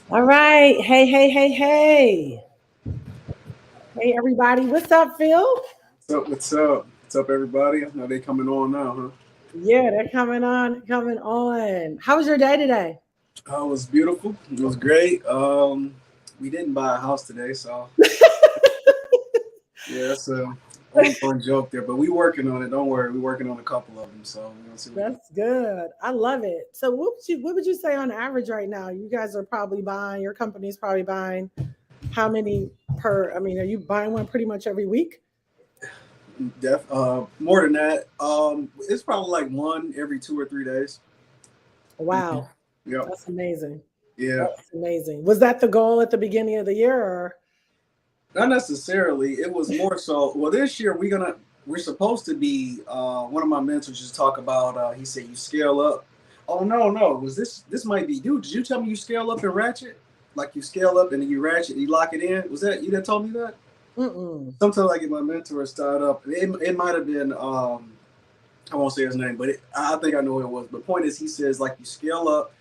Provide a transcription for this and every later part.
All right. Hey, hey, hey, hey. Hey, everybody. What's up, Phil? What's up? What's up? What's up, everybody? I know they coming on now, huh? Yeah, they're coming on, coming on. How was your day today? Oh, it was beautiful. It was great. We didn't buy a house today, so yeah, that's a ongoing joke there. But we working on it. Don't worry, we working on a couple of them. So we're gonna see what we. That's good. I love it. So what would you say on average right now? You guys are probably buying, your company's probably buying how many per, I mean, are you buying one pretty much every week? More than that. It's probably like one every 2 or 3 days. Wow. Yep. That's amazing. Yeah. That's amazing. Was that the goal at the beginning of the year or? Not necessarily. It was more so. Well, this year we're supposed to be. One of my mentors just talk about. He said you scale up. Oh no, was this might be dude? Did you tell me you scale up and ratchet? Like you scale up and then you ratchet, you lock it in. Was that you that told me that? Mm-mm. Sometimes I get my mentor start up. It might have been. I won't say his name, but I think I know who it was. But point is, he says like you scale up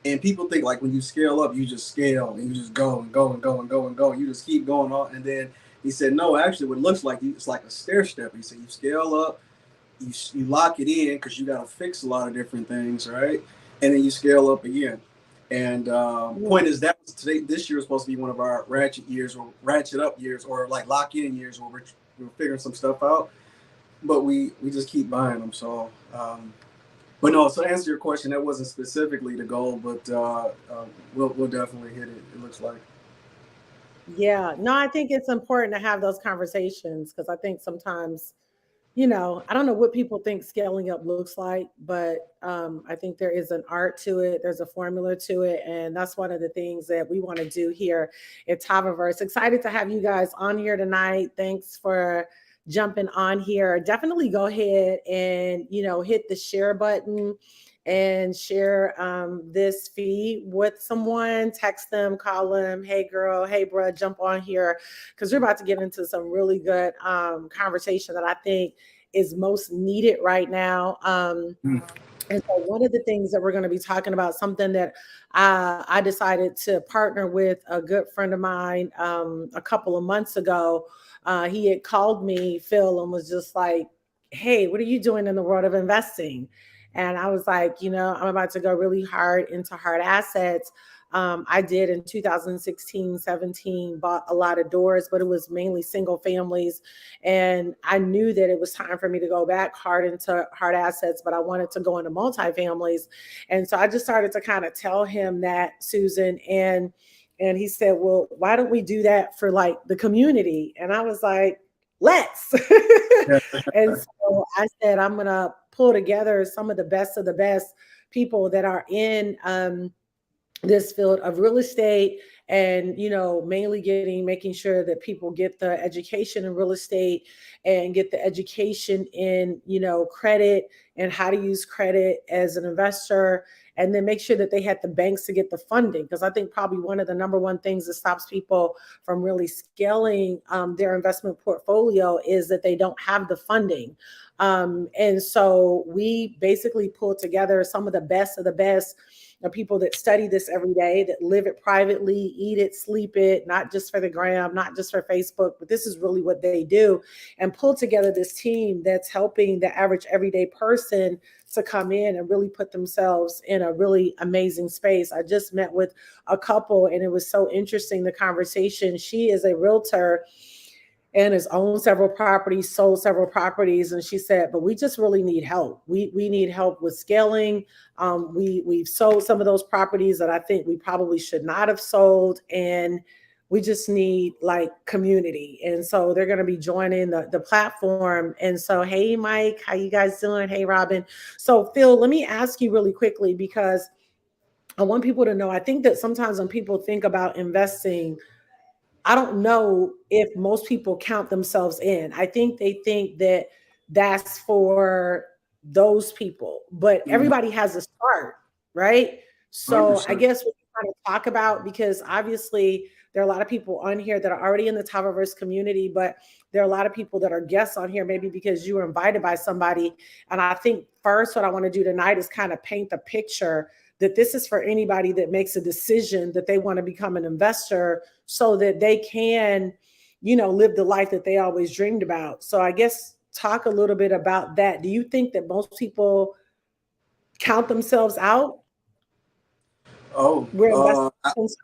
and people think like when you scale up, you just scale and you just go and go and go and go and go. And you just keep going on. And then he said, no, actually, what it looks like, it's like a stair step. He said, you scale up, you lock it in because you got to fix a lot of different things, right? And then you scale up again. And Mm. point is that was today. This year was supposed to be one of our ratchet years or ratchet up years or like lock in years where we're figuring some stuff out. But we just keep buying them. So but no, so to answer your question, that wasn't specifically the goal, but we'll definitely hit it. It looks like. Yeah, no, I think it's important to have those conversations because I think sometimes, I don't know what people think scaling up looks like, but I think there is an art to it. There's a formula to it. And that's one of the things that we want to do here at Taviverse. Excited to have you guys on here tonight. Thanks for jumping on here. Definitely go ahead and, hit the share button and share this feed with someone. Text them, call them, hey girl, hey bro, jump on here because we're about to get into some really good conversation that I think is most needed right now. And so one of the things that we're going to be talking about, something that I decided to partner with a good friend of mine a couple of months ago. He had called me, Phil, and was just like, hey, what are you doing in the world of investing? And I was like, I'm about to go really hard into hard assets. I did in 2016, 17, bought a lot of doors, but it was mainly single families. And I knew that it was time for me to go back hard into hard assets, but I wanted to go into multifamilies. And so I just started to kind of tell him that, Susan. And he said, well, why don't we do that for like the community? And I was like, let's. Yeah. And so I said, I'm going to pull together some of the best people that are in this field of real estate and mainly making sure that people get the education in real estate and get the education in credit and how to use credit as an investor, and then make sure that they had the banks to get the funding, because I think probably one of the number one things that stops people from really scaling their investment portfolio is that they don't have the funding. And so we basically pulled together some of the best people that study this every day, that live it privately, eat it, sleep it, not just for the gram, not just for Facebook, but this is really what they do, and pull together this team that's helping the average everyday person to come in and really put themselves in a really amazing space. I just met with a couple and it was so interesting, the conversation. She is a realtor and has owned several properties, sold several properties. And she said, but we just really need help. We need help with scaling. We've sold some of those properties that I think we probably should not have sold. And we just need like community. And so they're going to be joining the platform. And so, hey, Mike, how you guys doing? Hey, Robin. So Phil, let me ask you really quickly, because I want people to know, I think that sometimes when people think about investing, I don't know if most people count themselves in. I think they think that that's for those people, but Mhm. everybody has a start, right? So I 100%. guess what we kind of talk about, because obviously there are a lot of people on here that are already in the Taviverse community, but there are a lot of people that are guests on here, maybe because you were invited by somebody. And I think first, what I want to do tonight is kind of paint the picture that this is for anybody that makes a decision that they want to become an investor so that they can, live the life that they always dreamed about. So I guess talk a little bit about that. Do you think that most people count themselves out Oh, where investments?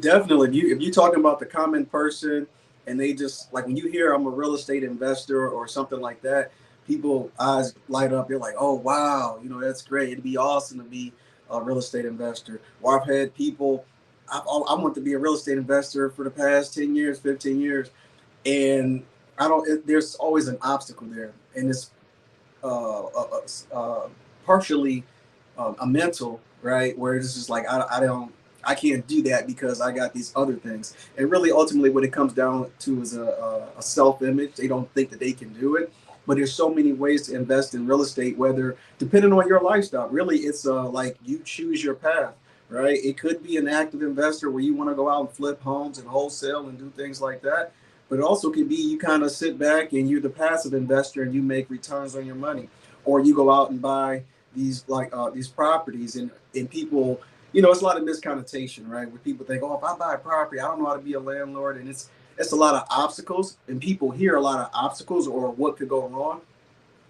definitely. If you talking about the common person, and they just like when you hear I'm a real estate investor or something like that, people eyes light up. They're like, oh wow, that's great. It'd be awesome to be a real estate investor. Or I've had people, I want to be a real estate investor for the past 10 years, 15 years, and I don't. There's always an obstacle there, and it's partially a mental, right? Where it's just like I can't do that because I got these other things. And really, ultimately, what it comes down to is a self-image. They don't think that they can do it. But there's so many ways to invest in real estate, whether depending on your lifestyle. Really, it's like you choose your path, right? It could be an active investor where you want to go out and flip homes and wholesale and do things like that. But it also could be you kind of sit back and you're the passive investor and you make returns on your money, or you go out and buy these properties and people, it's a lot of misconnotation, right? Where people think, oh, if I buy a property, I don't know how to be a landlord, and it's a lot of obstacles, and people hear a lot of obstacles or what could go wrong,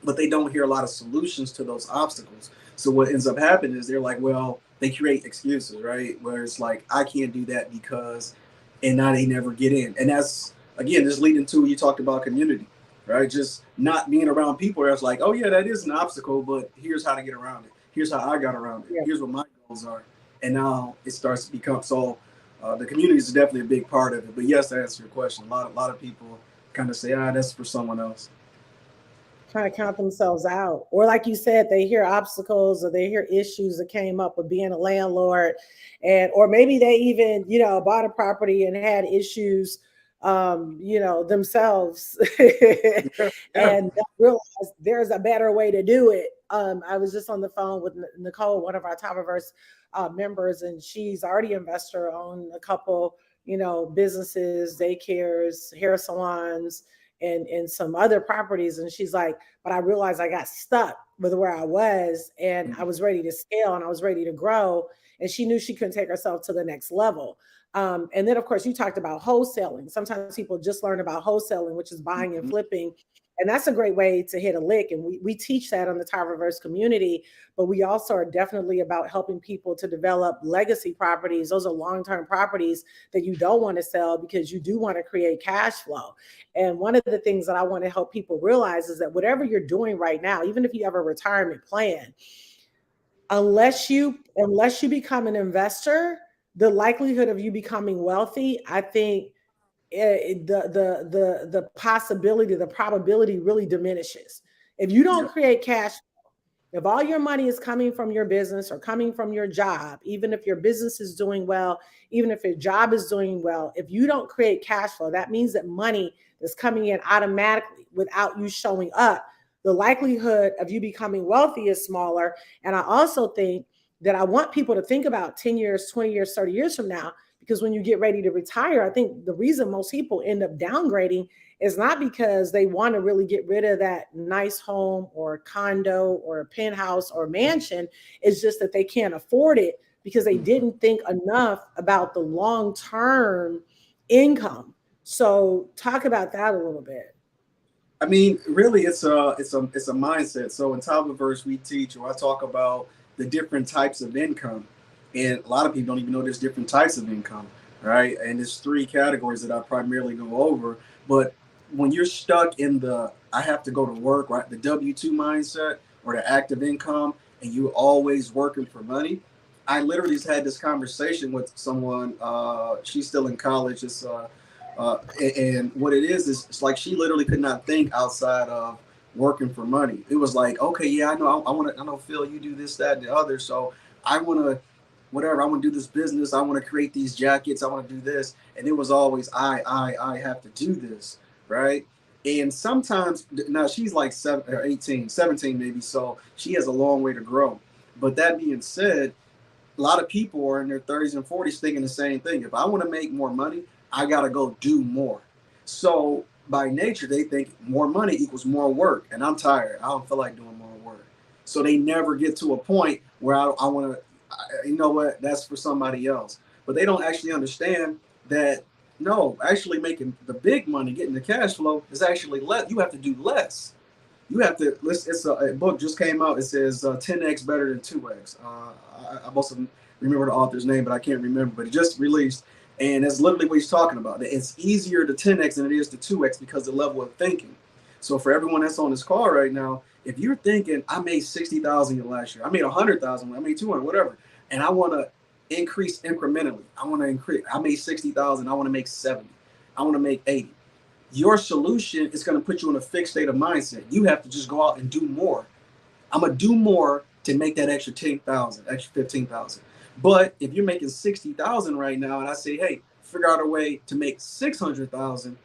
but they don't hear a lot of solutions to those obstacles. So what ends up happening is they're like, well, they create excuses, right? Where it's like, I can't do that because, and now they never get in. And that's, again, this leading to, you talked about community, right? Just not being around people where it's like, oh yeah, that is an obstacle, but here's how to get around it. Here's how I got around it. Yeah. Here's what my goals are. And now it starts to become, so the community is definitely a big part of it. But yes, to answer your question, a lot of people kind of say, that's for someone else. Kind of count themselves out. Or like you said, they hear obstacles or they hear issues that came up with being a landlord. And or maybe they even, bought a property and had issues themselves Yeah, yeah. and realize there's a better way to do it. I was just on the phone with Nicole, one of our Topiverse members, and she's already an investor on a couple, businesses, daycares, hair salons, and some other properties. And she's like, but I realized I got stuck with where I was and I was ready to scale and I was ready to grow. And she knew she couldn't take herself to the next level. And then, of course, you talked about wholesaling. Sometimes people just learn about wholesaling, which is buying and Mhm. flipping. And that's a great way to hit a lick. And we teach that on the Towerverse community, but we also are definitely about helping people to develop legacy properties. Those are long-term properties that you don't want to sell because you do want to create cash flow. And one of the things that I want to help people realize is that whatever you're doing right now, even if you have a retirement plan, unless you become an investor, the likelihood of you becoming wealthy, I think the possibility, the probability really diminishes. If you don't Yeah. create cash, if all your money is coming from your business or coming from your job, even if your business is doing well, even if your job is doing well, if you don't create cash flow, that means that money is coming in automatically without you showing up. The likelihood of you becoming wealthy is smaller. And I also think that I want people to think about 10 years, 20 years, 30 years from now, because when you get ready to retire, I think the reason most people end up downgrading is not because they want to really get rid of that nice home or condo or a penthouse or mansion. It's just that they can't afford it because they Mhm. didn't think enough about the long-term income. So talk about that a little bit. I mean, really, it's a mindset. So in Topiverse, we teach, or I talk about the different types of income, and a lot of people don't even know there's different types of income, right? And there's three categories that I primarily go over. But when you're stuck in the I have to go to work, right, the W-2 mindset or the active income, and you're always working for money. I literally just had this conversation with someone. She's still in college. And what it is it's like she literally could not think outside of working for money. It was like, okay, yeah, I know, I want to, I know, Phil, you do this, that, and the other. So I want to, whatever, I want to do this business. I want to create these jackets. I want to do this. And it was always, I have to do this, right? And sometimes, now she's like 18, 17 maybe. So she has a long way to grow. But that being said, a lot of people are in their 30s and 40s thinking the same thing. If I want to make more money, I got to go do more. So by nature, they think more money equals more work. And I'm tired. I don't feel like doing more work. So they never get to a point where I want to, you know what, that's for somebody else. But they don't actually understand that no, actually making the big money, getting the cash flow is actually less. You have to do less. You have to. It's a book just came out. It says 10x better than 2x. I must remember the author's name, but I can't remember. But it just released, and that's literally what he's talking about. It's easier to 10x than it is to 2x because of the level of thinking. So for everyone that's on this call right now, if you're thinking, I made 60,000 last year, I made 100,000, I made 200, whatever, and I want to increase incrementally. I want to increase. I made 60,000. I want to make 70. I want to make 80. Your solution is going to put you in a fixed state of mindset. You have to just go out and do more. I'm going to do more to make that extra 10,000, extra 15,000. But if you're making 60,000 right now, and I say, hey, figure out a way to make 600,000,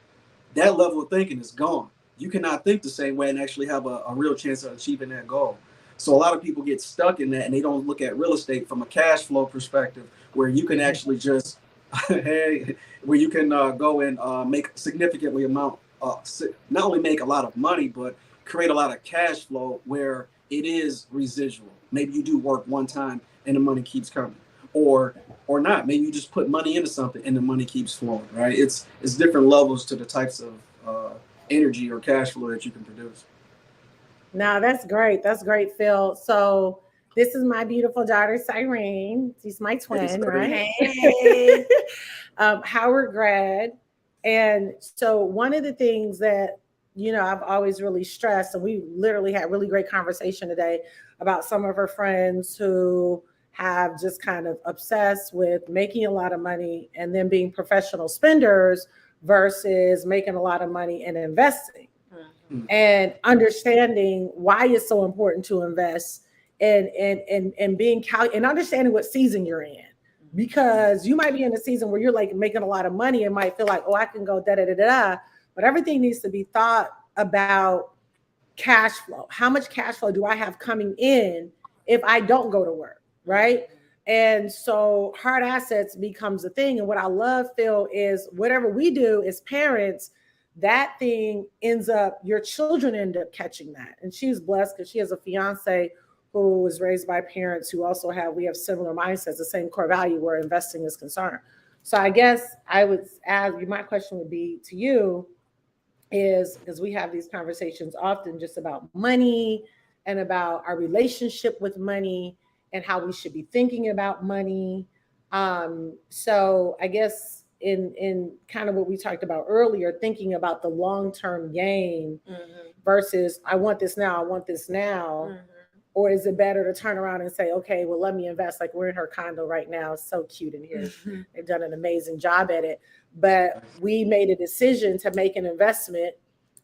that level of thinking is gone. You cannot think the same way and actually have a real chance of achieving that goal. So a lot of people get stuck in that, and they don't look at real estate from a cash flow perspective, where you can actually just, hey, where you can go and make significantly amount, not only make a lot of money, but create a lot of cash flow where it is residual. Maybe you do work one time and the money keeps coming, or not. Maybe you just put money into something and the money keeps flowing. Right? It's different levels to the types of energy or cash flow that you can produce. Now that's great. That's great, Phil. So this is my beautiful daughter, Cyrene. She's my twin, right? Hey. Howard grad. And so one of the things that, I've always really stressed, and we literally had really great conversation today about some of her friends who have just kind of obsessed with making a lot of money and then being professional spenders versus making a lot of money and investing. And understanding why it's so important to invest and being and understanding what season you're in, because you might be in a season where you're like making a lot of money and might feel like, oh, I can go da da da da, but everything needs to be thought about cash flow. How much cash flow do I have coming in if I don't go to work, right? And so hard assets becomes a thing. And what I love, Phil, is whatever we do as parents, that thing ends up, your children end up catching that. And she's blessed because she has a fiance who was raised by parents who also we have similar mindsets, the same core value where investing is concerned. So I guess I would ask you, my question would be to you is, because we have these conversations often just about money and about our relationship with money and how we should be thinking about money. So I guess in kind of what we talked about earlier, thinking about the long-term gain versus I want this now, I want this now. Or is it better to turn around and say, okay, well, let me invest? Like we're in her condo right now. It's so cute in here. They've done an amazing job at it. But we made a decision to make an investment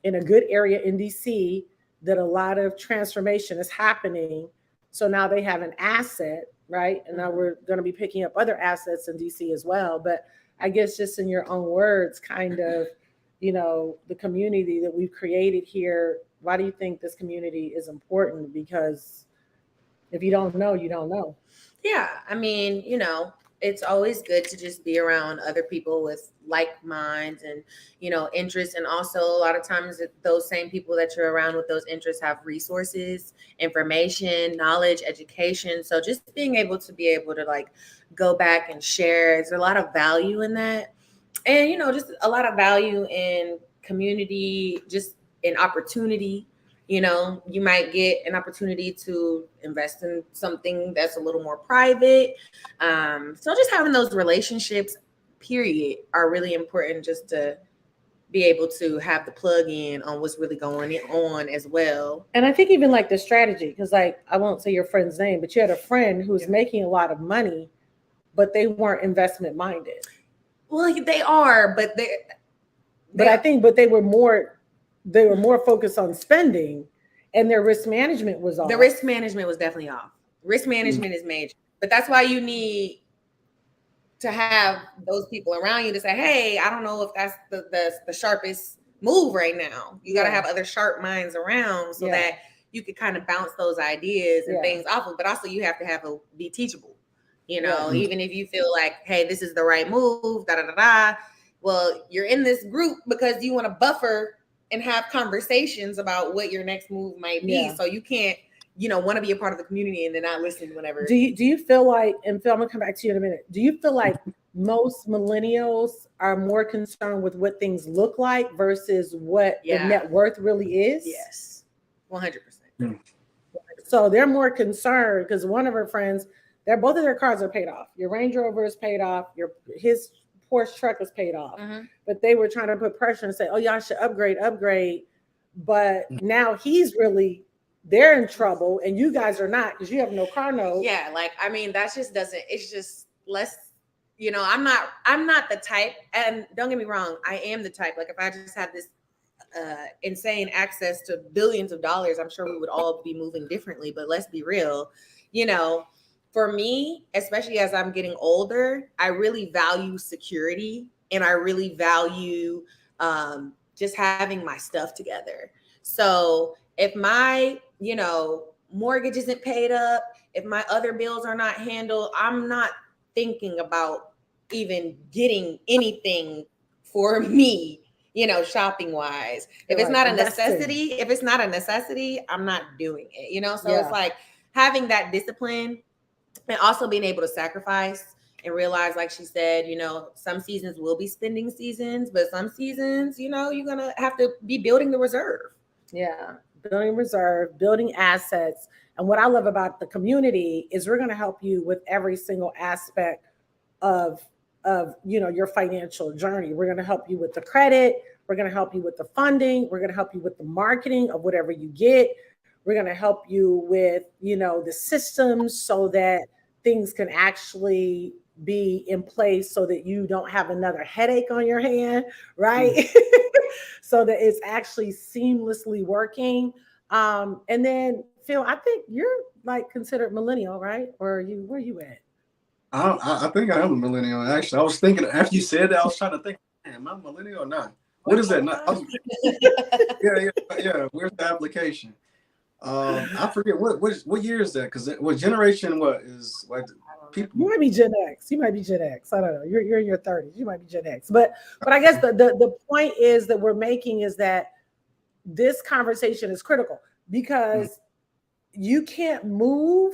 in a good area in DC that a lot of transformation is happening. So now they have an asset, right? And now we're going to be picking up other assets in DC as well. But I guess just in your own words, kind of, the community that we've created here, why do you think this community is important? Because if you don't know, you don't know. Yeah. I mean, it's always good to just be around other people with like minds and, interests. And also a lot of times those same people that you're around with those interests have resources, information, knowledge, education. So just being able to like go back and share, there's a lot of value in that. And, just a lot of value in community, just in opportunity. You might get an opportunity to invest in something that's a little more private. So just having those relationships, period, are really important just to be able to have the plug in on what's really going on as well. And I think even like the strategy, because like, I won't say your friend's name, but you had a friend who's making a lot of money, but they weren't investment minded. Well, they are, but they were more focused on spending, and their risk management was off. The risk management was definitely off. Risk management is major, but that's why you need to have those people around you to say, hey, I don't know if that's the sharpest move right now. You got to have other sharp minds around so that you could kind of bounce those ideas and things off of, but also you have to be teachable. Even if you feel like, hey, this is the right move, da da da da. Well, you're in this group because you want to buffer and have conversations about what your next move might be. So you can't want to be a part of the community and then not listen whenever. Do you feel like, and Phil, I'm gonna come back to you in a minute. Do you feel like most millennials are more concerned with what things look like versus what the net worth really is? Yes, 100%. So they're more concerned because one of her friends, both of their cars are paid off. Your Range Rover is paid off. His Porsche truck is paid off. But they were trying to put pressure and say, "Oh, y'all should upgrade." But now they're in trouble, and you guys are not because you have no car note. Yeah, like that just doesn't. It's just less. I'm not the type, and don't get me wrong, I am the type. Like if I just had this insane access to billions of dollars, I'm sure we would all be moving differently. But let's be real, for me, especially as I'm getting older, I really value security, and I really value just having my stuff together. So if my mortgage isn't paid up, if my other bills are not handled, I'm not thinking about even getting anything for me, shopping wise. If it's not a necessity, I'm not doing it, so it's like having that discipline and also being able to sacrifice and realize, like she said, some seasons will be spending seasons, but some seasons, you're going to have to be building the reserve. Yeah. Building reserve, building assets. And what I love about the community is we're going to help you with every single aspect of your financial journey. We're going to help you with the credit. We're going to help you with the funding. We're going to help you with the marketing of whatever you get. We're going to help you with, the systems so that things can actually be in place so that you don't have another headache on your hand, right? So that it's actually seamlessly working. And then Phil, I think you're like considered millennial, right? Or where are you at? I think I am a millennial. Actually, I was thinking after you said that, I was trying to think, am I a millennial or not? What is that? Yeah. Where's the application? I forget what year is that? Because what generation? What is like people? You might be Gen X. You might be Gen X. I don't know. You're in your 30s. You might be Gen X. But I guess the point is that we're making is that this conversation is critical because you can't move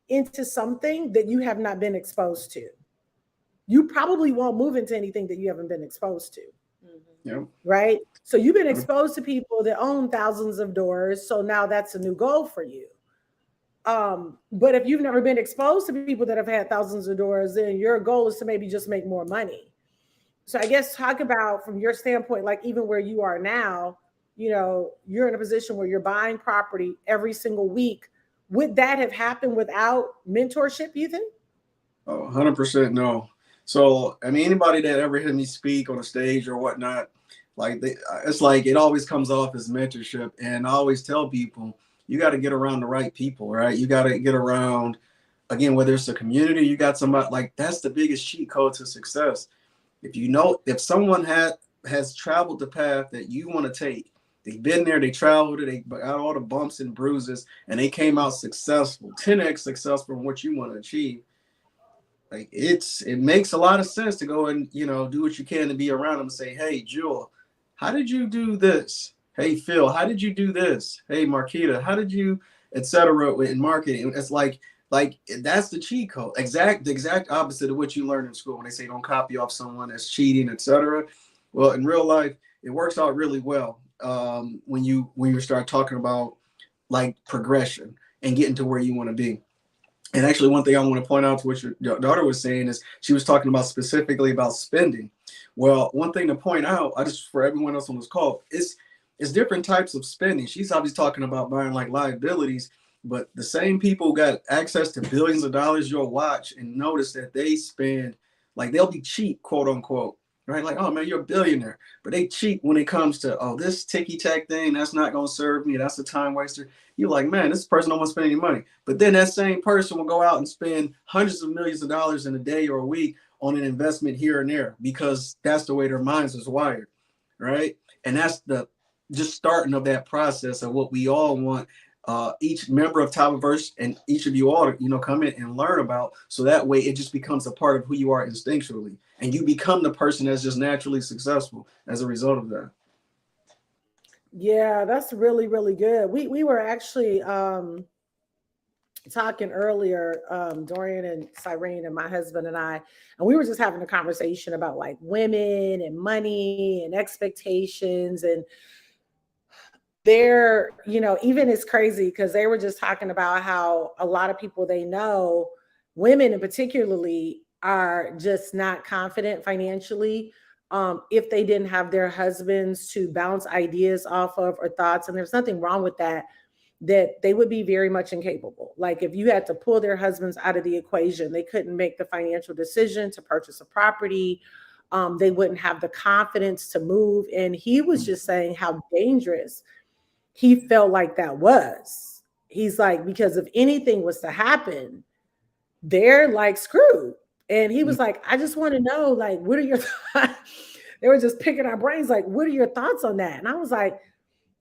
into something that you have not been exposed to. You probably won't move into anything that you haven't been exposed to. Yeah. Right. So you've been exposed to people that own thousands of doors. So now that's a new goal for you. But if you've never been exposed to people that have had thousands of doors, then your goal is to maybe just make more money. So I guess talk about from your standpoint, like even where you are now, you're in a position where you're buying property every single week. Would that have happened without mentorship, you think? Oh, 100% no. So, I mean, anybody that ever heard me speak on a stage or whatnot, it's like it always comes off as mentorship. And I always tell people, you got to get around the right people, right? You got to get around, again, whether it's a community, you got somebody, like that's the biggest cheat code to success. If someone has traveled the path that you want to take, they've been there, they traveled it, they got all the bumps and bruises, and they came out successful, 10x successful in what you want to achieve. Like it makes a lot of sense to go and do what you can to be around them and say, hey, Jewel, how did you do this? Hey, Phil, how did you do this? Hey, Marquita, how did you, etc. in marketing? It's like that's the cheat code. The exact opposite of what you learn in school when they say don't copy off someone that's cheating, etc. Well, in real life, it works out really well when you start talking about like progression and getting to where you want to be. And actually, one thing I want to point out to what your daughter was saying is she was talking about specifically about spending. Well, one thing to point out, for everyone else on this call, it's different types of spending. She's obviously talking about buying like liabilities, but the same people who got access to billions of dollars, you'll watch and notice that they spend, like they'll be cheap, quote unquote, right? Like, oh man, you're a billionaire, but they cheap when it comes to, oh, this ticky-tack thing, that's not going to serve me. That's a time waster. You're like, man, this person don't want to spend any money. But then that same person will go out and spend hundreds of millions of dollars in a day or a week on an investment here and there because that's the way their minds is wired, right? And that's the just starting of that process of what we all want each member of Tylerverse and each of you all to, come in and learn about. So that way it just becomes a part of who you are instinctually. And you become the person that's just naturally successful as a result of that. Yeah, that's really, really good. We were actually talking earlier, Dorian and Cyrene and my husband and I, and we were just having a conversation about like women and money and expectations. And they're, even it's crazy because they were just talking about how a lot of people they know, women in particularly, are just not confident financially, if they didn't have their husbands to bounce ideas off of or thoughts. And there's nothing wrong with that, that they would be very much incapable. Like if you had to pull their husbands out of the equation, they couldn't make the financial decision to purchase a property. They wouldn't have the confidence to move. And he was just saying how dangerous he felt like that was. He's like, because if anything was to happen, they're like screwed. And he was like, I just want to know, like, what are your thoughts? They were just picking our brains, like, what are your thoughts on that? And I was like,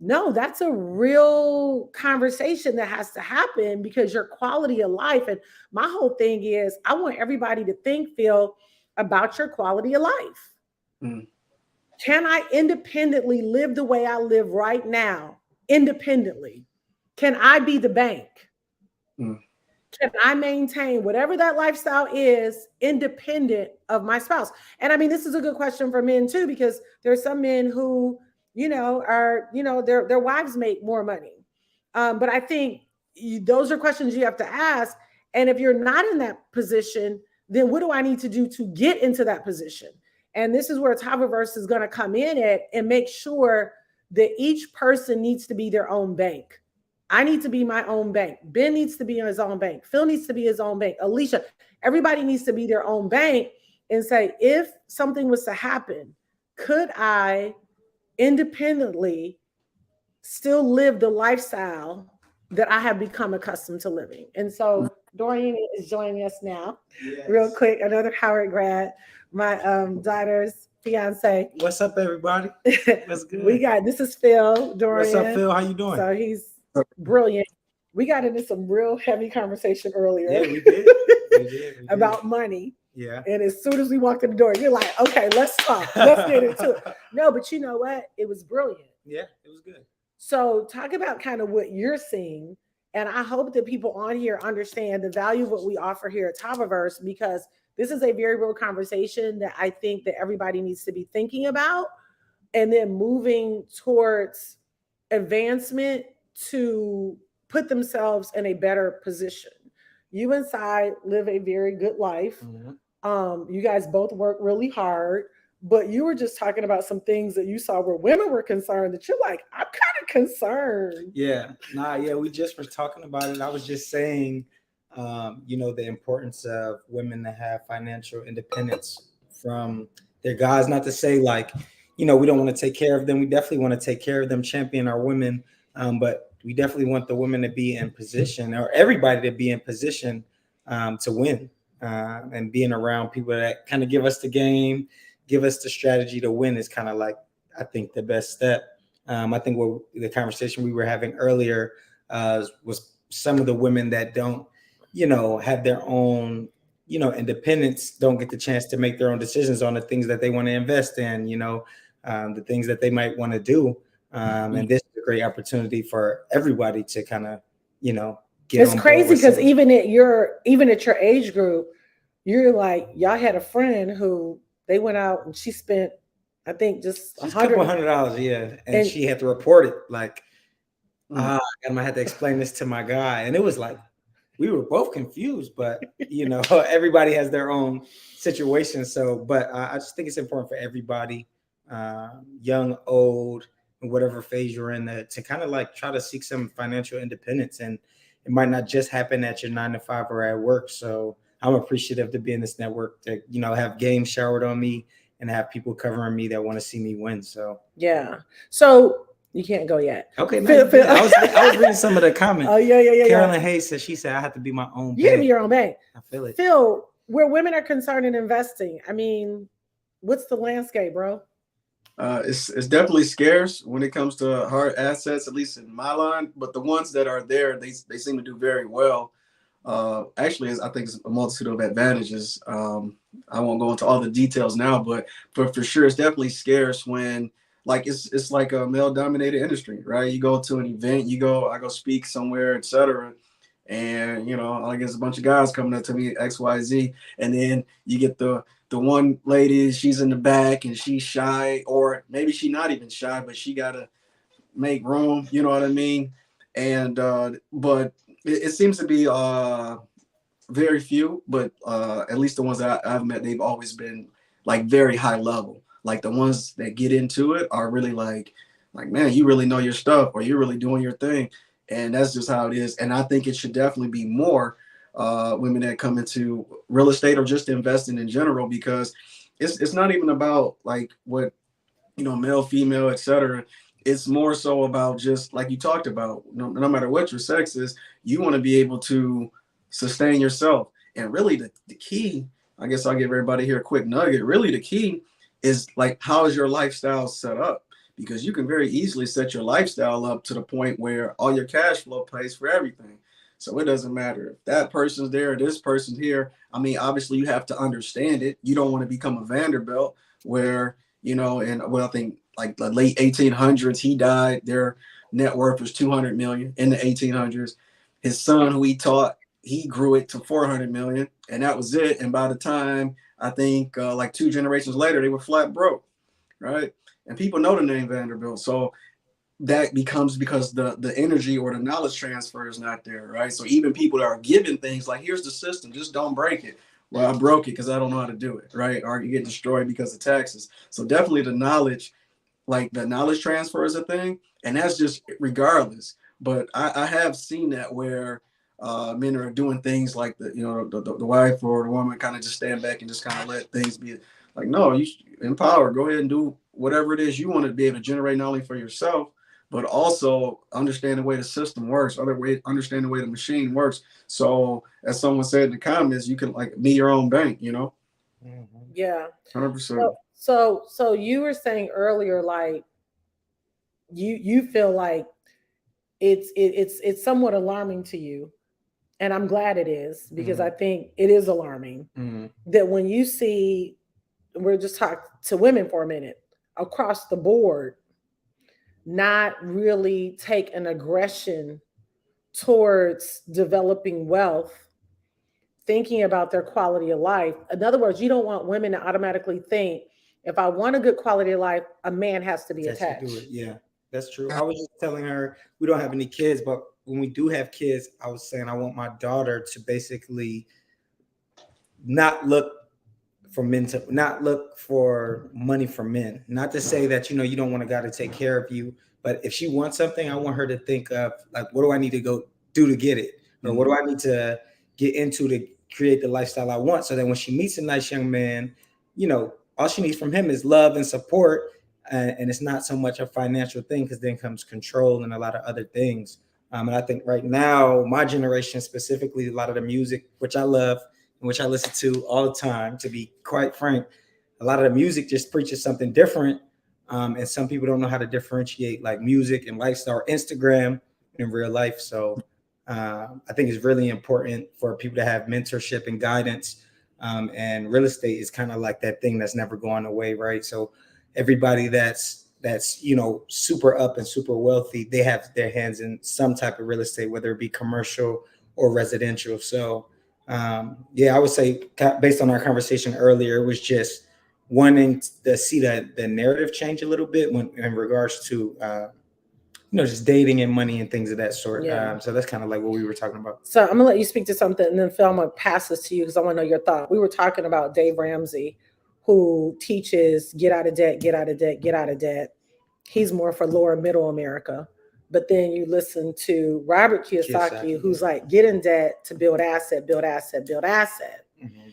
no, that's a real conversation that has to happen, because your quality of life. And my whole thing is, I want everybody to think, feel about your quality of life. Mm. Can I independently live the way I live right now? Independently. Can I be the bank? Mm. Can I maintain whatever that lifestyle is independent of my spouse? And I mean, this is a good question for men too, because there's some men who, are, their wives make more money. But I think those are questions you have to ask. And if you're not in that position, then what do I need to do to get into that position? And this is where Tabaverse is going to come in at and make sure that each person needs to be their own bank. I need to be my own bank. Ben needs to be his own bank. Phil needs to be his own bank. Alicia, everybody needs to be their own bank and say, if something was to happen, could I independently still live the lifestyle that I have become accustomed to living? And so Dorian is joining us now. Yes. Real quick, another Howard grad, my daughter's fiance. What's up, everybody? What's good? This is Phil, Dorian. What's up, Phil? How you doing? So he's brilliant. We got into some real heavy conversation earlier. Yeah, we did. We did. About money. Yeah. And as soon as we walked in the door, you're like, okay, let's talk. Let's get into it. No, but you know what? It was brilliant. Yeah, it was good. So talk about kind of what you're seeing. And I hope that people on here understand the value of what we offer here at Tabaverse, because this is a very real conversation that I think that everybody needs to be thinking about, and then moving towards advancement to put themselves in a better position. You and Cy live a very good life. Mm-hmm. You guys both work really hard, but you were just talking about some things that you saw where women were concerned that you're like, I'm kind of concerned. Yeah, we just were talking about it. I was just saying, the importance of women to have financial independence from their guys. Not to say like, we don't want to take care of them. We definitely want to take care of them, champion our women. But we definitely want the women to be in position, or everybody to be in position to win, and being around people that kind of give us the game, give us the strategy to win is kind of like, I think, the best step. I think what the conversation we were having earlier was some of the women that don't, have their own, independence, don't get the chance to make their own decisions on the things that they want to invest in, the things that they might want to do. And this is a great opportunity for everybody to kind of, get it's crazy because even at your age group, you're like, y'all had a friend who they went out and she spent, I think, just $100. Yeah. And she had to report it. Like, I had to explain this to my guy. And it was like, we were both confused, but everybody has their own situation. So, but I just think it's important for everybody, young, old, and whatever phase you're in, to kind of like try to seek some financial independence. And it might not just happen at your 9 to 5 or at work. So I'm appreciative to be in this network, to, have game showered on me and have people covering me that want to see me win. So, yeah. So you can't go yet. Okay. Phil. I was reading some of the comments. Oh, yeah. Carolyn Hayes said, she said, I have to be my own bank. You can be your own bank. I feel it. Phil, where women are concerned in investing, I mean, what's the landscape, bro? It's definitely scarce when it comes to hard assets, at least in my line. But the ones that are there, they seem to do very well. Actually, I think it's a multitude of advantages. I won't go into all the details now, but for sure, it's definitely scarce when, like, it's like a male-dominated industry, right? You go to an event, I go speak somewhere, etc., And I guess a bunch of guys coming up to me, XYZ, and then you get the one lady, she's in the back and she's shy, or maybe she's not even shy, but she gotta make room, you know what I mean? And but it seems to be very few, but at least the ones that I've met, they've always been like very high level. Like the ones that get into it are really like man, you really know your stuff, or you're really doing your thing, and that's just how it is. And I think it should definitely be more women that come into real estate or just investing in general, because it's not even about like what male, female, etc. It's more so about just like you talked about, no matter what your sex is, you want to be able to sustain yourself. And really the key, I guess I'll give everybody here a quick nugget. Really the key is like, how is your lifestyle set up? Because you can very easily set your lifestyle up to the point where all your cash flow pays for everything. So it doesn't matter if that person's there, this person's here. I mean, obviously you have to understand it. You don't want to become a Vanderbilt where, and well, I think like the late 1800s, he died. Their net worth was 200 million in the 1800s. His son, who he taught, he grew it to 400 million, and that was it. And by the time I think like 2 generations later, they were flat broke, right? And people know the name Vanderbilt, so that becomes because the energy or the knowledge transfer is not there, right? So even people that are given things like, here's the system, just don't break it. Well, I broke it because I don't know how to do it, right? Or you get destroyed because of taxes. So definitely the knowledge, like the knowledge transfer is a thing, and that's just regardless. But I have seen that where men are doing things like the wife or the woman kind of just stand back and just kind of let things be like, no, you empower, go ahead and do whatever it is you want to be able to generate, not only for yourself, but also understand the way the system works, understand the way the machine works. So as someone said in the comments, you can like be your own bank, Yeah. 100%. So you were saying earlier, like you feel like it's somewhat alarming to you, and I'm glad it is, because I think it is alarming that when you see, we're just talking to women for a minute, across the board, not really take an aggression towards developing wealth, thinking about their quality of life. In other words, you don't want women to automatically think, if I want a good quality of life, a man has to be attached. Do it. Yeah, that's true. I was just telling her we don't have any kids, but when we do have kids, I was saying I want my daughter to basically not look not look for money from men. Not to say that you don't want a guy to take care of you, but if she wants something, I want her to think of like, what do I need to go do to get it, or what do I need to get into to create the lifestyle I want, so that when she meets a nice young man, all she needs from him is love and support, and it's not so much a financial thing, because then comes control and a lot of other things. And I think right now, my generation specifically, a lot of the music, which I love, which I listen to all the time, to be quite frank, a lot of the music just preaches something different. And some people don't know how to differentiate like music and lifestyle or Instagram in real life. So I think it's really important for people to have mentorship and guidance. And real estate is kind of like that thing that's never going away, right? So everybody that's super up and super wealthy, they have their hands in some type of real estate, whether it be commercial or residential. So I would say, based on our conversation earlier, it was just wanting to see the narrative change a little bit when in regards to just dating and money and things of that sort. Yeah. So that's kind of like what we were talking about. So I'm gonna let you speak to something, and then Phil, I'm gonna pass this to you because I want to know your thought. We were talking about Dave Ramsey, who teaches get out of debt, get out of debt, get out of debt. He's more for lower middle America. But then you listen to Robert Kiyosaki, who's like, get in debt to build asset, build asset, build asset. Mm-hmm.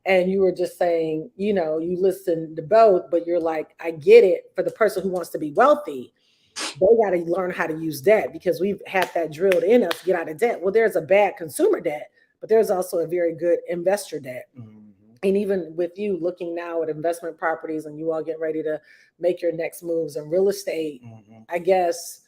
And you were just saying, you listen to both, but you're like, I get it. For the person who wants to be wealthy, they got to learn how to use debt, because we've had that drilled in us, get out of debt. Well, there's a bad consumer debt, but there's also a very good investor debt. Mm-hmm. And even with you looking now at investment properties and you all get ready to make your next moves in real estate, I guess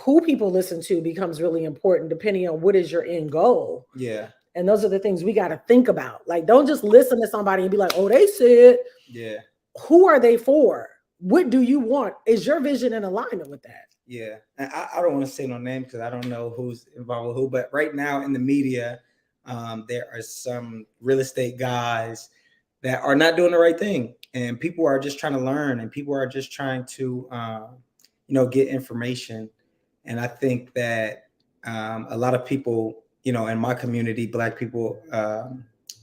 who people listen to becomes really important depending on what is your end goal. Yeah. And those are the things we got to think about. Like, don't just listen to somebody and be like, oh, they said. Yeah. Who are they for? What do you want? Is your vision in alignment with that? Yeah, and I don't want to say no name because I don't know who's involved with who, but right now in the media, there are some real estate guys that are not doing the right thing, and people are just trying to learn, and people are just trying to, get information. And I think that a lot of people, in my community, Black people,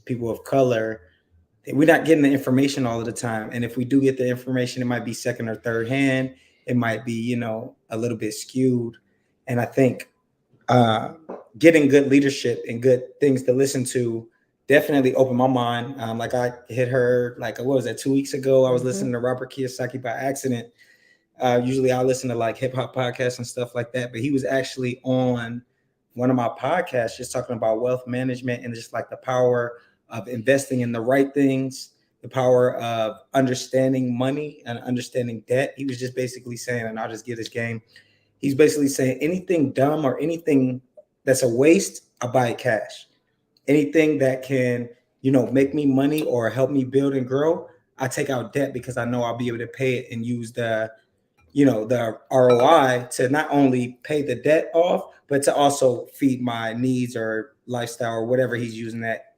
people of color, we're not getting the information all of the time. And if we do get the information, it might be second or third hand. It might be, a little bit skewed. And I think uh, getting good leadership and good things to listen to definitely opened my mind. Like I had heard, like, what was that, 2 weeks ago? I was listening to Robert Kiyosaki by accident. Usually I listen to like hip hop podcasts and stuff like that, but he was actually on one of my podcasts just talking about wealth management and just like the power of investing in the right things, the power of understanding money and understanding debt. He was just basically saying, and I'll just give this game. He's basically saying anything dumb or anything that's a waste, I buy it cash. Anything that can, make me money or help me build and grow, I take out debt because I know I'll be able to pay it and use the ROI to not only pay the debt off, but to also feed my needs or lifestyle or whatever he's using that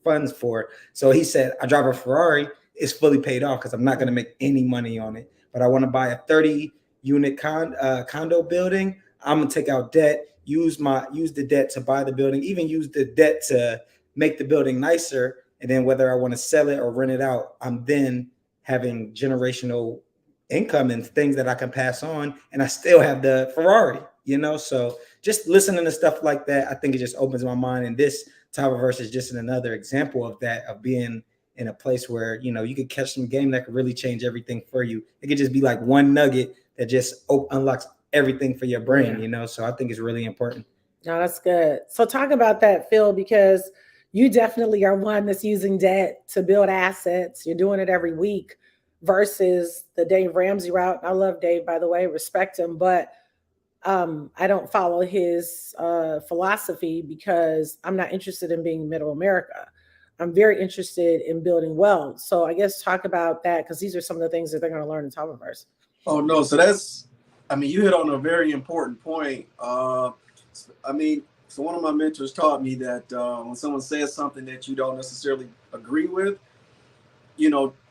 funds for. So he said, I drive a Ferrari, it's fully paid off because I'm not going to make any money on it. But I want to buy a 30-unit condo building. I'm gonna take out debt, use the debt to buy the building, even use the debt to make the building nicer. And then whether I want to sell it or rent it out, I'm then having generational income and things that I can pass on, and I still have the Ferrari, So just listening to stuff like that, I think it just opens my mind. And this type of verse is just another example of that, of being in a place where you could catch some game that could really change everything for you. It could just be like one nugget that just unlocks everything for your brain, So I think it's really important. No, that's good. So talk about that, Phil, because you definitely are one that's using debt to build assets. You're doing it every week versus the Dave Ramsey route. I love Dave, by the way, respect him, but I don't follow his philosophy because I'm not interested in being middle America. I'm very interested in building wealth. So I guess talk about that because these are some of the things that they're going to learn in Topiverse. Oh no, so you hit on a very important point. So one of my mentors taught me that when someone says something that you don't necessarily agree with,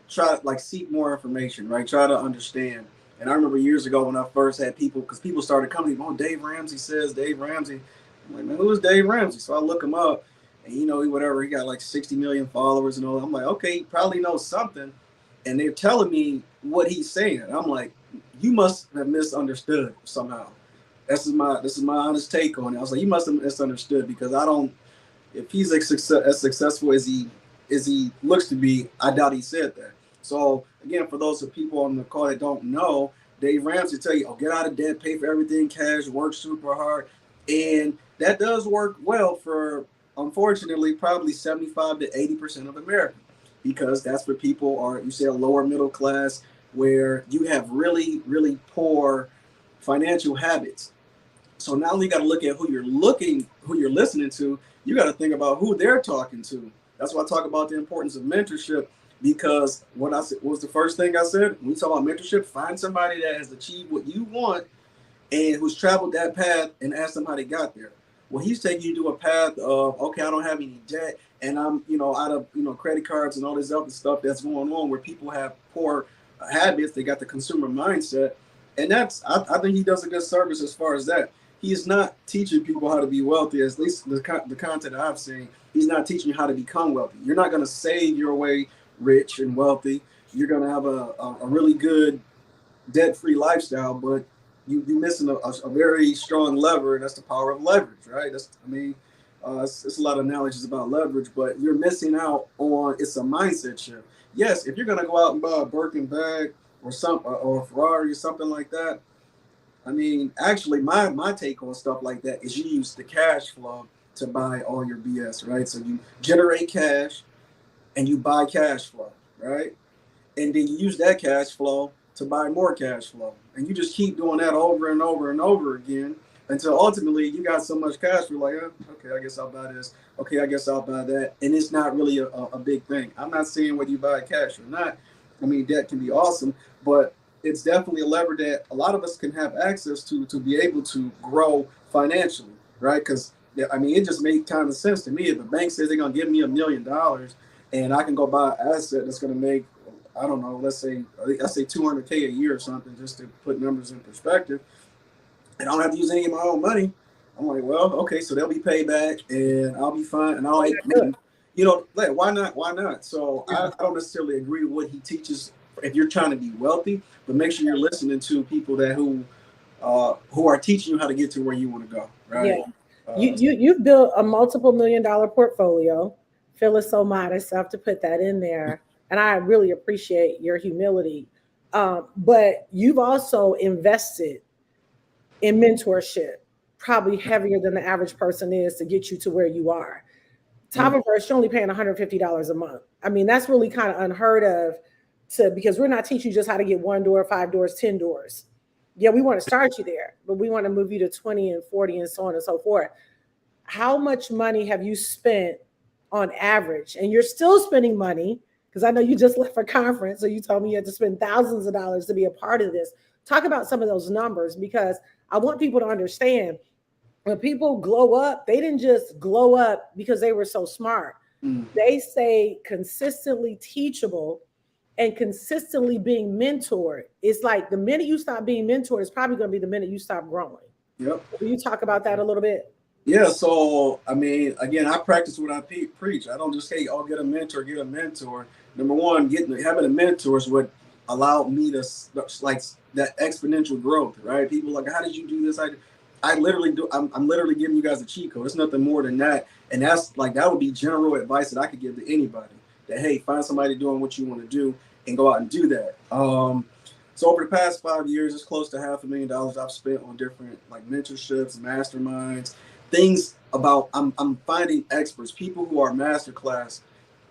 try like seek more information, right? Try to understand. And I remember years ago when I first had people, because people started coming, oh, Dave Ramsey says, Dave Ramsey. I'm like, man, who is Dave Ramsey? So I look him up, and he got like 60 million followers and all. I'm like, okay, he probably knows something. And they're telling me what he's saying. And I'm like, you must have misunderstood somehow. This is my honest take on it. I was like, you must have misunderstood, because if he's as successful as he looks to be, I doubt he said that. So again, for those of people on the call that don't know, Dave Ramsey tell you, get out of debt, pay for everything cash, work super hard. And that does work well for, unfortunately, probably 75 to 80% of Americans, because that's where people are, you say, a lower middle class, where you have really, really poor financial habits. So now you got to look at who you're listening to. You got to think about who they're talking to. That's why I talk about the importance of mentorship, because what was the first thing I said? When we talk about mentorship, find somebody that has achieved what you want and who's traveled that path, and ask them how they got there. Well, he's taking you to a path of, okay, I don't have any debt, and I'm, out of, credit cards and all this other stuff that's going on, where people have poor habits. They got the consumer mindset. And I think he does a good service as far as that. He is not teaching people how to be wealthy, at least the content I've seen. He's not teaching you how to become wealthy. You're not going to save your way rich and wealthy. You're going to have a really good debt-free lifestyle, but you're missing a very strong lever, and that's the power of leverage, right? It's a lot of analogies about leverage, but you're missing out on, it's a mindset shift. Yes, if you're going to go out and buy a Birkin bag or a Ferrari or something like that, actually, my take on stuff like that is you use the cash flow to buy all your BS, right? So you generate cash and you buy cash flow, right? And then you use that cash flow to buy more cash flow. And you just keep doing that over and over and over again until ultimately you got so much cash, you're like, okay, I guess I'll buy this. Okay, I guess I'll buy that. And it's not really a big thing. I'm not saying whether you buy cash or not. Debt can be awesome, but it's definitely a lever that a lot of us can have access to be able to grow financially, right? Because I mean, it just made kind of sense to me. If a bank says they're gonna give me $1 million and I can go buy an asset that's gonna make, I don't know, let's say 200K a year or something, just to put numbers in perspective, and I don't have to use any of my own money. I'm like, well, okay, so they'll be paid back, and I'll be fine, and I'll make, like, why not? Why not? So I don't necessarily agree with what he teaches if you're trying to be wealthy, but make sure you're listening to people that who are teaching you how to get to where you want to go, right? Yeah. You've built a multiple $1 million portfolio. Phil is so modest, I have to put that in there. And I really appreciate your humility. But you've also invested in mentorship, probably heavier than the average person is to get you to where you are. Top of first, you're only paying $150 a month. I mean, that's really kind of unheard of because we're not teaching you just how to get 1 door, 5 doors, 10 doors. Yeah, we want to start you there, but we want to move you to 20 and 40 and so on and so forth. How much money have you spent on average? And you're still spending money because I know you just left a conference, so you told me you had to spend thousands of dollars to be a part of this. Talk about some of those numbers because I want people to understand when people glow up, they didn't just glow up because they were so smart. They stay consistently teachable and consistently being mentored. It's like the minute you stop being mentored, it's probably going to be the minute you stop growing. Yep. Will you talk about that a little bit? Yeah. So, I mean, again, I practice what I preach. I don't just say, "Oh, get a mentor, get a mentor." Number one, having a mentor is what allowed me to like that exponential growth, right? People like, "How did you do this?" I literally do. I'm literally giving you guys a cheat code. It's nothing more than that. And that's like, that would be general advice that I could give to anybody. That, hey, find somebody doing what you want to do and go out and do that. So over the past 5 years, it's close to $500,000 I've spent on different like mentorships, masterminds, things about. I'm finding experts, people who are masterclass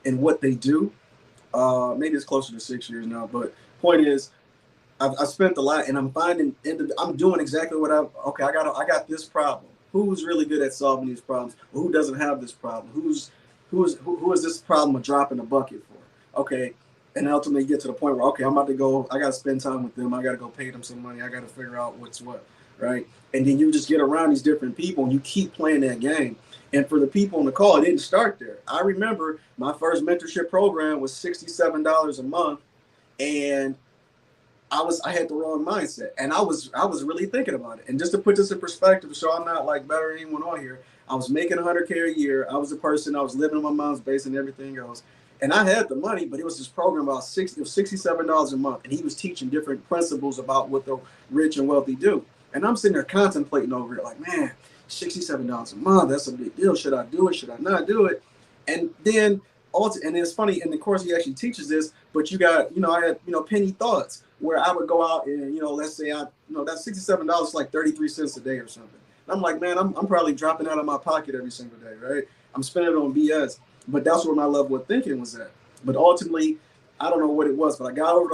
in what they do. Maybe it's closer to 6 years now, but point is, I've spent a lot, and I'm finding I'm doing exactly what I got this problem. Who's really good at solving these problems? Or who doesn't have this problem? Who is this problem a drop in the bucket for? Okay, and ultimately get to the point where, okay, I'm about to go. I got to spend time with them. I got to go pay them some money. I got to figure out what's what, right? And then you just get around these different people, and you keep playing that game. And for the people on the call, it didn't start there. I remember my first mentorship program was $67 a month, and I had the wrong mindset, and I was really thinking about it. And just to put this in perspective, so I'm not like better than anyone on here, I was making $100K a year. I was a person. I was living on my mom's base and everything else, and I had the money, but it was this program about $67 a month, and he was teaching different principles about what the rich and wealthy do. And I'm sitting there contemplating over it, like, man, $67 a month, that's a big deal. Should I do it? Should I not do it? And then and it's funny, in the course he actually teaches this, but I had, penny thoughts where I would go out and, let's say that $67 is like 33 cents a day or something. And I'm like, man, I'm probably dropping out of my pocket every single day, right? I'm spending it on BS, but that's where my level of thinking was at. But ultimately, I don't know what it was, but I got over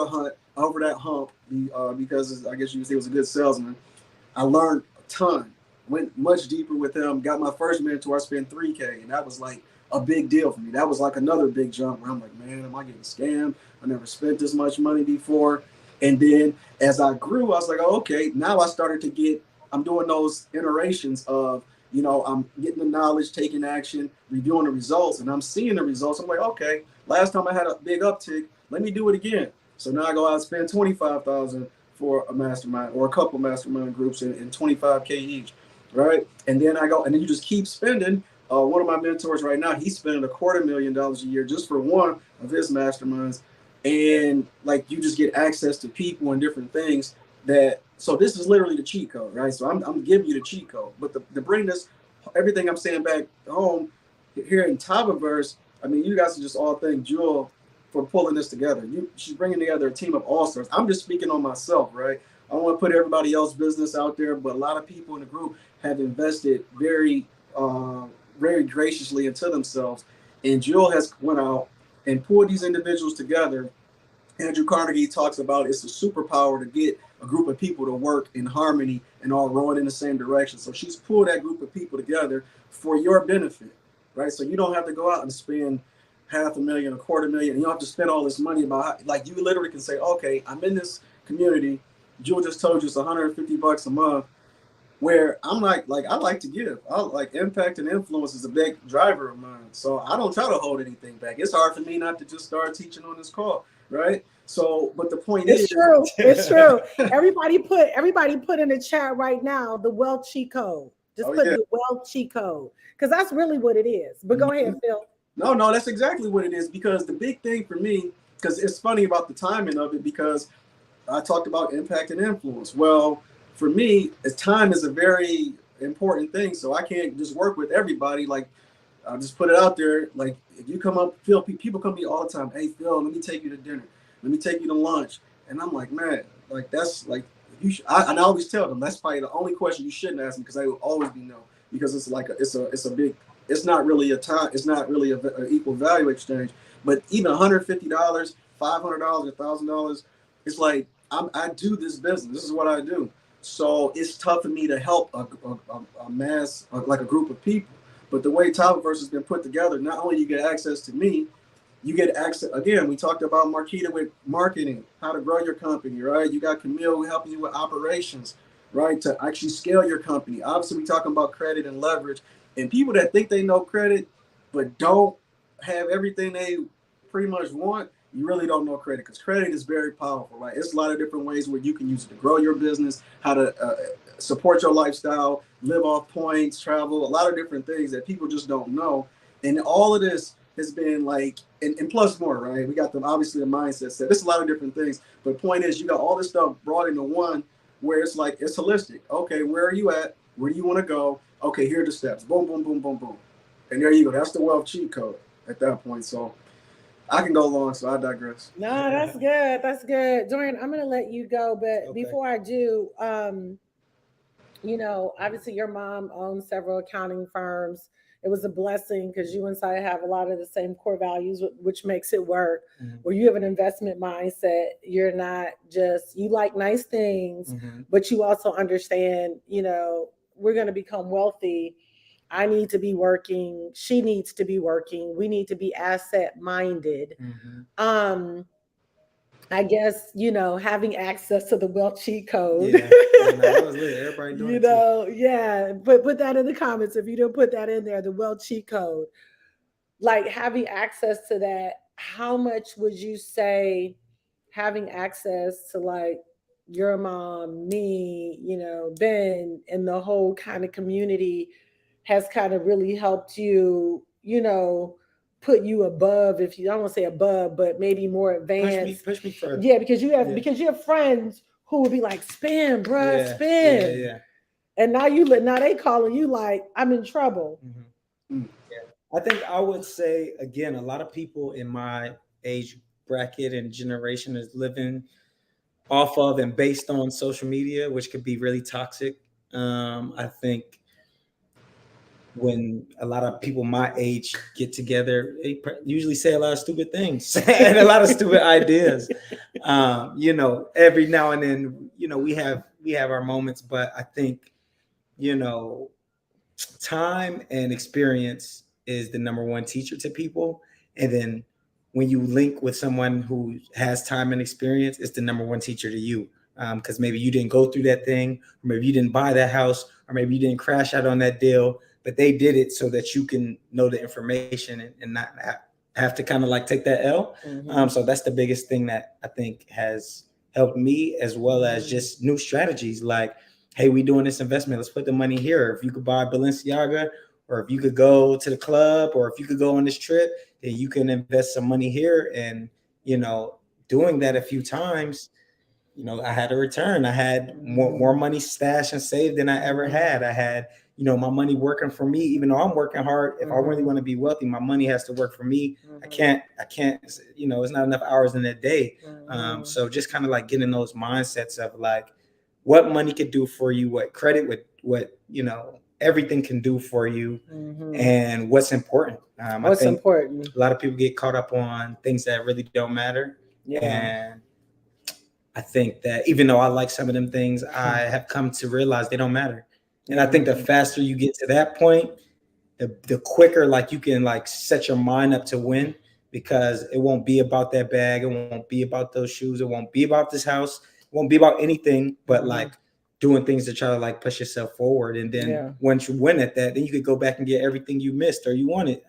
that hump because I guess you could say it was a good salesman. I learned a ton, went much deeper with him, got my first mentor, I spent $3K, and that was like a big deal for me. That was like another big jump where I'm like, man, am I getting scammed? I never spent this much money before. And then as I grew, I was like, oh, okay, now I'm doing those iterations of, I'm getting the knowledge, taking action, reviewing the results, and I'm seeing the results. I'm like, okay, last time I had a big uptick, let me do it again. So now I go out and spend $25,000 for a mastermind or a couple mastermind groups and $25K each, right? And then you just keep spending. One of my mentors right now, he's spending $250,000 a year just for one of his masterminds. And like, you just get access to people and different things so this is literally the cheat code, right? So I'm giving you the cheat code, but to bring everything I'm saying back home here in Tabaverse, I mean, you guys are just all thank Jewel for pulling this together. She's bringing together a team of all-stars. I'm just speaking on myself, right? I don't want to put everybody else's business out there, but a lot of people in the group have invested very graciously into themselves. And Jewel has went out and pulled these individuals together. Andrew Carnegie talks about it's a superpower to get a group of people to work in harmony and all rowing in the same direction. So she's pulled that group of people together for your benefit, right? So you don't have to go out and spend $500,000, $250,000. You don't have to spend all this money like, you literally can say, okay, I'm in this community. Jewel just told you it's $150 a month. Where I'm like I like to give. I like impact and influence is a big driver of mine. So I don't try to hold anything back. It's hard for me not to just start teaching on this call, right? So, but the point It's is, true. It's true. Everybody put in the chat right now the wealth cheat code. Just oh put yeah, the wealth cheat code because that's really what it is. But go ahead, Phil. no, that's exactly what it is. Because the big thing for me, because it's funny about the timing of it, because I talked about impact and influence. Well, for me, time is a very important thing. So I can't just work with everybody. Like, I'll just put it out there. Like, if you come up, Phil, people come to me all the time. Hey, Phil, let me take you to dinner. Let me take you to lunch. And I'm like, man, like that's like and I always tell them that's probably the only question you shouldn't ask me because they will always be no because it's like it's a big. It's not really a time. It's not really a equal value exchange. But even $150, $500, $1,000, it's like I do this business. This is what I do. So it's tough for me to help a mass, like a group of people. But the way Topiverse has been put together, not only you get access to me, you get access. Again, we talked about Marquita with marketing, how to grow your company, right? You got Camille helping you with operations, right? To actually scale your company. Obviously, we talking about credit and leverage. And people that think they know credit, but don't have everything they pretty much want, you really don't know credit because credit is very powerful, right? It's a lot of different ways where you can use it to grow your business, how to support your lifestyle, live off points, travel, a lot of different things that people just don't know. And all of this has been like, and plus more, right? We got obviously the mindset set. There's a lot of different things. But the point is, you got all this stuff brought into one where it's like, it's holistic. Okay, where are you at? Where do you want to go? Okay, here are the steps. Boom, boom, boom, boom, boom. And there you go. That's the wealth cheat code at that point. So I can go long, so I digress. No, that's good. That's good. Dorian, I'm gonna let you go, but Okay. before I do, obviously your mom owns several accounting firms. It was a blessing because you and I have a lot of the same core values, which makes it work. Mm-hmm. Where you have an investment mindset, you're not just you like nice things, Mm-hmm. but you also understand, we're going to become wealthy. I need to be working. She needs to be working. We need to be asset minded. Mm-hmm. I guess, having access to the wealth cheat code. Yeah, no, that was lit. Everybody doing it too. Yeah. But put that in the comments if you don't put that in there, the wealth cheat code. Like having access to that, how much would you say having access to like your mom, me, Ben, and the whole kind of community has kind of really helped you, put you above, if you I don't want to say above, but maybe more advanced. Push me further. Yeah, because you have Yeah. because you have friends who would be like, spin, bruh, Yeah, spin. yeah. And now they calling you like, I'm in trouble. Mm-hmm. Yeah. I think I would say again, a lot of people in my age bracket and generation is living off of and based on social media, which could be really toxic. I think when a lot of people my age get together, they usually say a lot of stupid things and a lot of stupid ideas. Every now and then, we have our moments, but I think, time and experience is the number one teacher to people. And then when you link with someone who has time and experience, it's the number one teacher to you. Because maybe you didn't go through that thing, or maybe you didn't buy that house, or maybe you didn't crash out on that deal, but they did it so that you can know the information and not have to kind of like take that L. Mhm. So that's the biggest thing that I think has helped me, as well as just new strategies like, hey, we doing this investment. Let's put the money here. If you could buy Balenciaga, or if you could go to the club, or if you could go on this trip, then you can invest some money here. And, doing that a few times, I had a return. I had more money stashed and saved than I ever had. I had, my money working for me, even though I'm working hard. If I really want to be wealthy, my money has to work for me. I can't, it's not enough hours in a day. So just kind of like getting those mindsets of like what money could do for you, what credit, what everything can do for you, and what's important. What's I think important? a lot of people get caught up on things that really don't matter. Yeah. And I think that even though I like some of them things, I have come to realize they don't matter. And I think the faster you get to that point, the quicker like you can like set your mind up to win, because it won't be about that bag, it won't be about those shoes, it won't be about this house. won't be about anything but Mhm. like doing things to try to like push yourself forward. And then Yeah. once you win at that, then you could go back and get everything you missed or you wanted.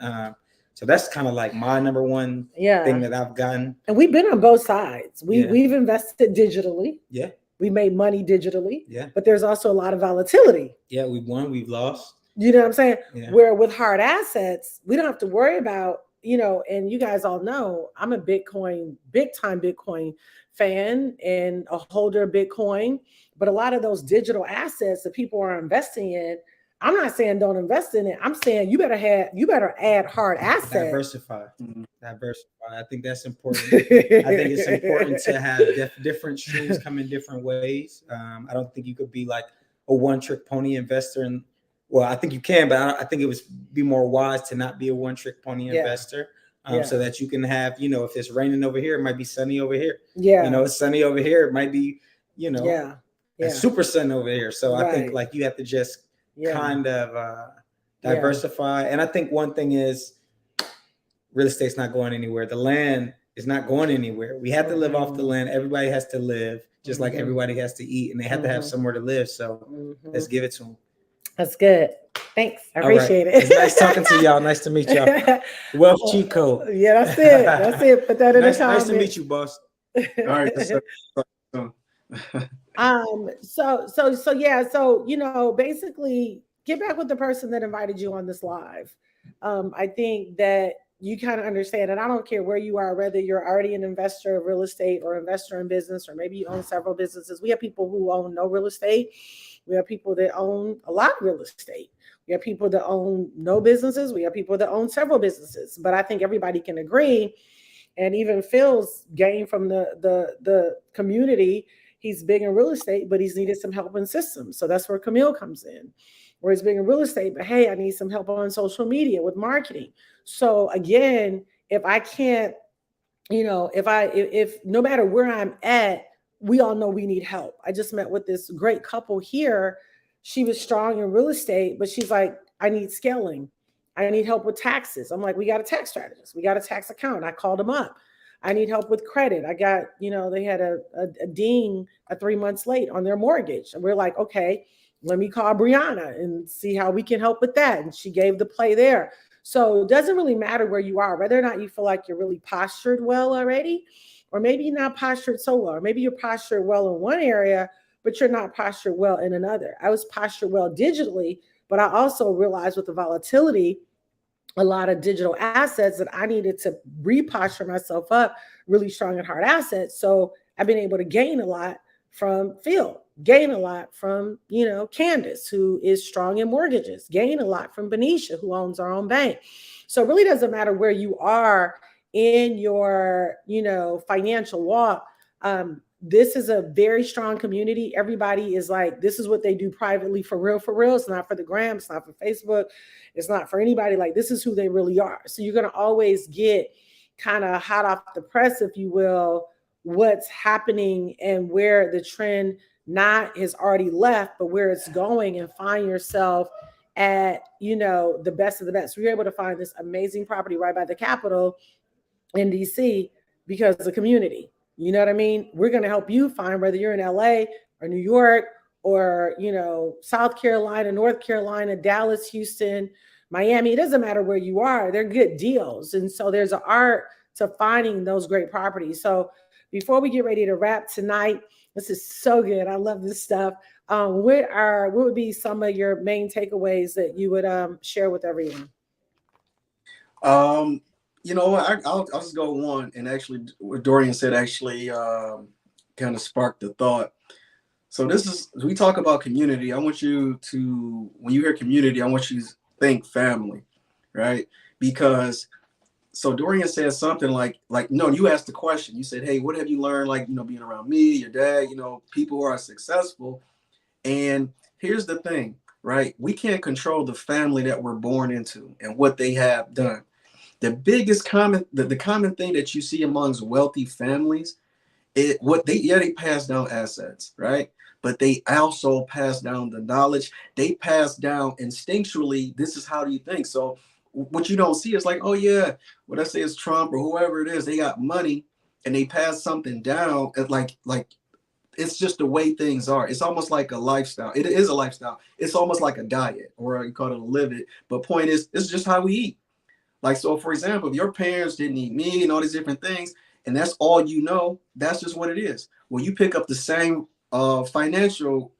So that's kind of like my number one Yeah. thing that I've gotten. And we've been on both sides. Yeah. We've invested digitally. Yeah. We made money digitally. Yeah. But there's also a lot of volatility. Yeah, we've won, we've lost. You know what I'm saying? Yeah. Where with hard assets, we don't have to worry about, you know, and you guys all know I'm a Bitcoin, big time Bitcoin fan and a holder of Bitcoin. But a lot of those digital assets that people are investing in, I'm not saying don't invest in it. I'm saying you better add hard assets. Diversify. Diversify. I think that's important. I think it's important to have different streams come in different ways. I don't think you could be like a one-trick pony investor. And well, I think you can, but I think it would be more wise to not be a one-trick pony investor. So that you can have, you know, if it's raining over here, it might be sunny over here. Yeah. You know, it's sunny over here. It might be, you know, it's super sun over here. So I think like you have to just kind of diversify. And I think one thing is real estate's not going anywhere. The land is not going anywhere. We have to live off the land. Everybody has to live just like everybody has to eat, and they have to have somewhere to live. So let's give it to them. That's good. Thanks. I appreciate it. It's nice talking to y'all. Nice to meet y'all. Wealth cheat code. Yeah, that's it. That's it. Put that in the comments. Nice to meet you, boss. All right. So you know, basically get back with the person that invited you on this live. I think that you kind of understand, and I don't care where you are, whether you're already an investor of real estate or investor in business, or maybe you own several businesses. We have people who own no real estate. We have people that own a lot of real estate. We have people that own no businesses. We have people that own several businesses. But I think everybody can agree, and even Phil's gained from the community. He's big in real estate, but he's needed some help in systems. So that's where Camille comes in, where he's big in real estate, but hey, I need some help on social media with marketing. So again, if I can't, you know, if no matter where I'm at, we all know we need help. I just met with this great couple here. She was strong in real estate, but she's like, I need scaling. I need help with taxes. I'm like, we got a tax strategist. We got a tax accountant. I called them up. I need help with credit. I got, you know, they had a ding 3 months late on their mortgage. And we're like, okay, let me call Brianna and see how we can help with that. And she gave the play there. So it doesn't really matter where you are, whether or not you feel like you're really postured well already, or maybe you're not postured so well, or maybe you're postured well in one area, but you're not postured well in another. I was postured well digitally, but I also realized with the volatility, a lot of digital assets that I needed to reposture myself up really strong and hard assets. So I've been able to gain a lot from Phil, gain a lot from, you know, Candace, who is strong in mortgages, gain a lot from Benicia, who owns our own bank. So it really doesn't matter where you are in your, you know, financial walk. This is a very strong community. Everybody is like, this is what they do privately for real, for real. It's not for the gram. It's not for Facebook. It's not for anybody. Like, this is who they really are. So you're going to always get kind of hot off the press, if you will, what's happening and where the trend not is already left, but where it's going, and find yourself at, you know, the best of the best. We were able to find this amazing property right by the Capitol in DC because of the community. You know what I mean? We're going to help you find, whether you're in LA or New York or, you know, South Carolina, North Carolina, Dallas, Houston, Miami. It doesn't matter where you are. They're good deals. And so there's an art to finding those great properties. So before we get ready to wrap tonight, this is so good. I love this stuff. What would be some of your main takeaways that you would share with everyone? You know what? I'll just go one. And actually, what Dorian said actually kind of sparked the thought. So we talk about community. I want you to, when you hear community, I want you to think family, right? Because so Dorian said something like, no, you asked the question. You said, hey, what have you learned? Like, you know, being around me, your dad, you know, people who are successful. And here's the thing, right? We can't control the family that we're born into and what they have done. The biggest common thing that you see amongst wealthy families, they pass down assets, right? But they also pass down the knowledge. They pass down instinctually. This is how do you think? So what you don't see is like, oh yeah, what I say is Trump or whoever it is, they got money and they pass something down. Like it's just the way things are. It's almost like a lifestyle. It is a lifestyle. It's almost like a diet, or you call it a live it. But point is, it's just how we eat. Like, so for example, if your parents didn't eat meat and all these different things, and that's all you know, that's just what it is. Well, you pick up the same financial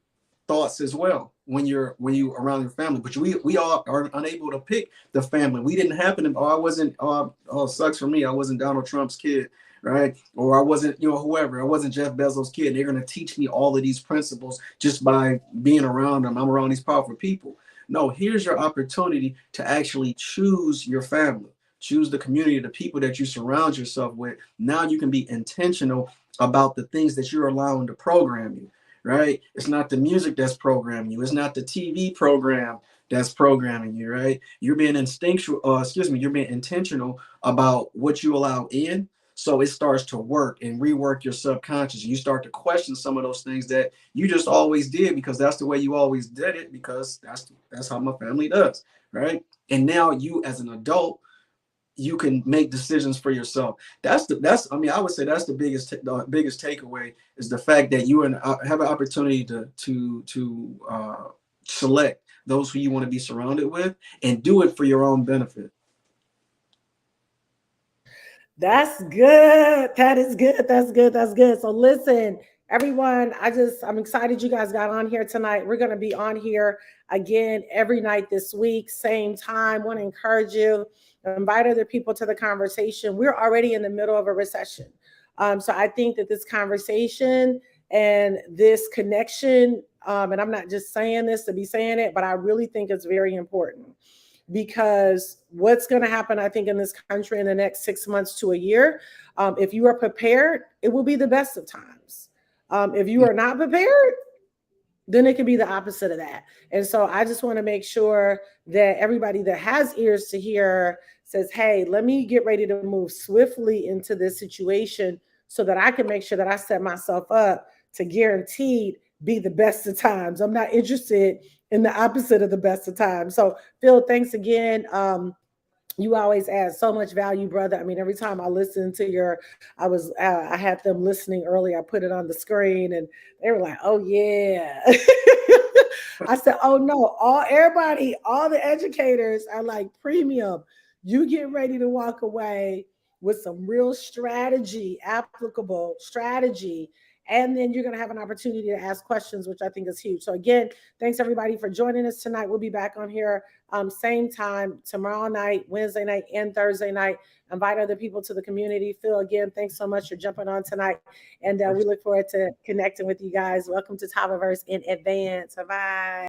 thoughts as well when you around your family. But we all are unable to pick the family. We didn't happen to. Oh, I wasn't. Oh, sucks for me. I wasn't Donald Trump's kid, right? Or I wasn't, whoever. I wasn't Jeff Bezos' kid. They're gonna teach me all of these principles just by being around them. I'm around these powerful people. No, here's your opportunity to actually choose your family, choose the community, the people that you surround yourself with. Now you can be intentional about the things that you're allowing to program you, right? It's not the music that's programming you. It's not the TV program that's programming you, right? You're being instinctual, you're being intentional about what you allow in. So it starts to work and rework your subconscious. You start to question some of those things that you just always did because that's the way you always did it, because that's how my family does, right? And now you as an adult, you can make decisions for yourself. I mean, I would say that's the biggest takeaway, is the fact that you have an opportunity to select those who you want to be surrounded with, and do it for your own benefit. That's good. That is good. That's good. That's good. So listen, everyone, I'm excited you guys got on here tonight. We're going to be on here again every night this week, same time. Want to encourage you, invite other people to the conversation. We're already in the middle of a recession. So I think that this conversation and this connection, and I'm not just saying this to be saying it, but I really think it's very important. Because what's going to happen, I think, in this country in the next 6 months to a year, if you are prepared, it will be the best of times. If you are not prepared, then it can be the opposite of that. And so I just want to make sure that everybody that has ears to hear says, hey, let me get ready to move swiftly into this situation so that I can make sure that I set myself up to guaranteed be the best of times. I'm not interested in the opposite of the best of times. So Phil, thanks again. You always add so much value, brother. I mean, every time I listen to I had them listening early. I put it on the screen and they were like, oh yeah. I said, oh no, all the educators are like premium. You get ready to walk away with some real strategy, applicable strategy. And then you're going to have an opportunity to ask questions, which I think is huge. So again, thanks everybody for joining us tonight. We'll be back on here same time tomorrow night, Wednesday night, and Thursday night. Invite other people to the community. Phil, again, thanks so much for jumping on tonight. And we look forward to connecting with you guys. Welcome to Topiverse in advance. Bye-bye.